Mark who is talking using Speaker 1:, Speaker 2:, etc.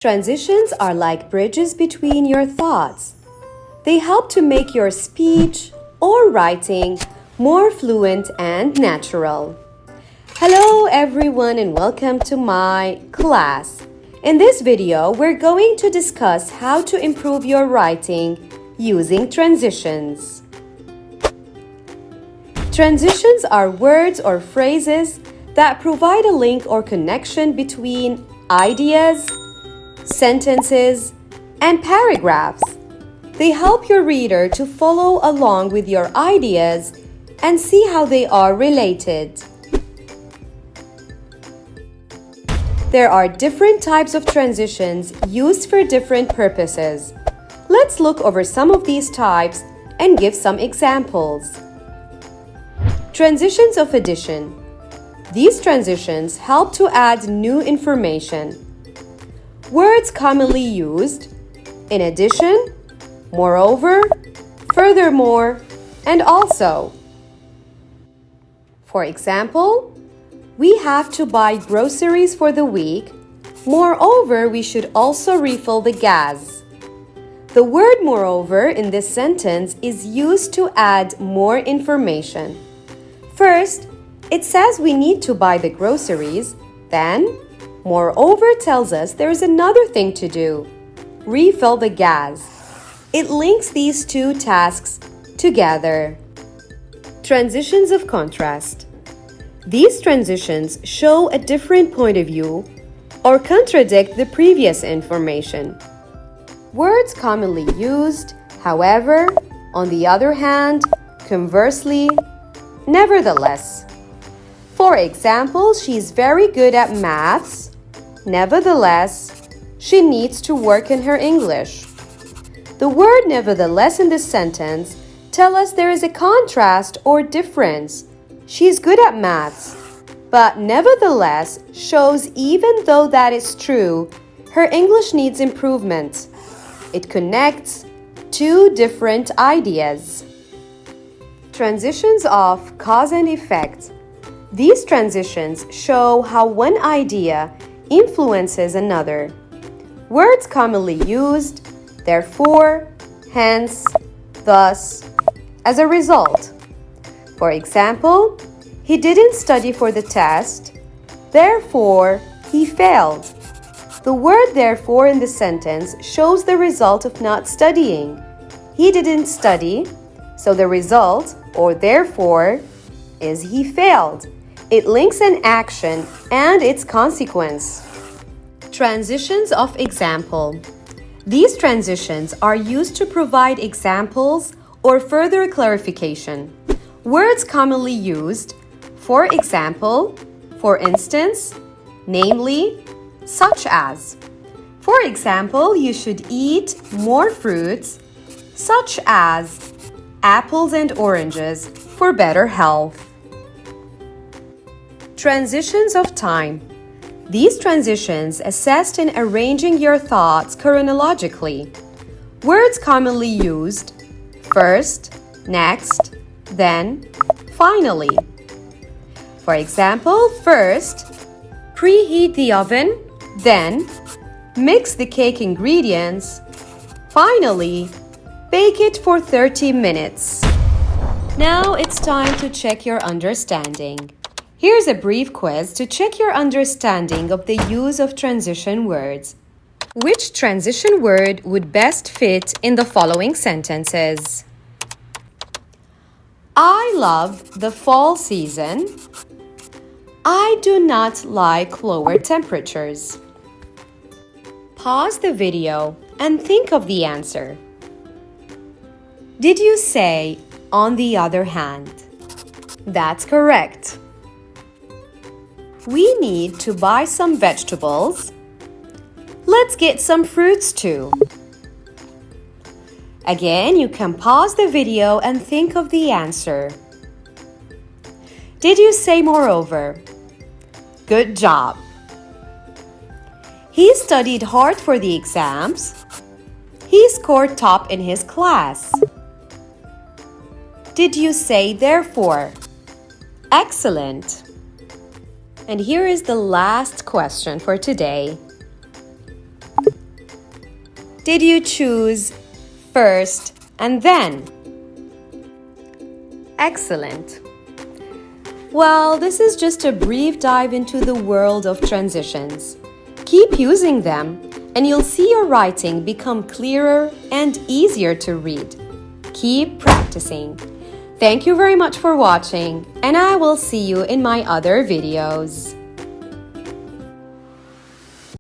Speaker 1: Transitions are like bridges between your thoughts. They help to make your speech or writing more fluent and natural. Hello everyone and welcome to my class. In this video, we're going to discuss how to improve your writing using transitions. Transitions are words or phrases that provide a link or connection between ideas, sentences, and paragraphs. They help your reader to follow along with your ideas and see how they are related. There are different types of transitions used for different purposes. Let's look over some of these types and give some examples. Transitions of addition. These transitions help to add new information. Words commonly used: in addition, moreover, furthermore, and also. For example, we have to buy groceries for the week. Moreover, we should also refill the gas. The word moreover in this sentence is used to add more information. First, it says we need to buy the groceries. Then, moreover tells us there is another thing to do: refill the gas. It links these two tasks together. Transitions of contrast. These transitions show a different point of view or contradict the previous information. Words commonly used, however, on the other hand, conversely, nevertheless. For example, she's very good at maths. Nevertheless, she needs to work in her English. The word nevertheless in this sentence tells us there is a contrast or difference. She's good at maths, but nevertheless shows even though that is true, her English needs improvement. It connects two different ideas. Transitions of cause and effect. These transitions show how one idea influences another. Words commonly used: therefore, hence, thus, as a result. For example, he didn't study for the test, therefore, he failed. The word therefore in the sentence shows the result of not studying. He didn't study, so the result, or therefore, is he failed. It links an action and its consequence. Transitions of example. These transitions are used to provide examples or further clarification. Words commonly used: for example, for instance, namely, such as. For example, you should eat more fruits, such as apples and oranges, for better health. Transitions of time. These transitions assist in arranging your thoughts chronologically. Words commonly used: first, next, then, finally. For example, first, preheat the oven, then, mix the cake ingredients, finally, bake it for 30 minutes. Now it's time to check your understanding. Here's a brief quiz to check your understanding of the use of transition words. Which transition word would best fit in the following sentences? I love the fall season. I do not like lower temperatures. Pause the video and think of the answer. Did you say, on the other hand? That's correct. We need to buy some vegetables. Let's get some fruits too. Again, you can pause the video and think of the answer. Did you say moreover? Good job. He studied hard for the exams. He scored top in his class. Did you say therefore? Excellent. And here is the last question for today. did you choose first and then? Excellent. Well, this is just a brief dive into the world of transitions. Keep using them, and you'll see your writing become clearer and easier to read. Keep practicing. Thank you very much for watching, and I will see you in my other videos.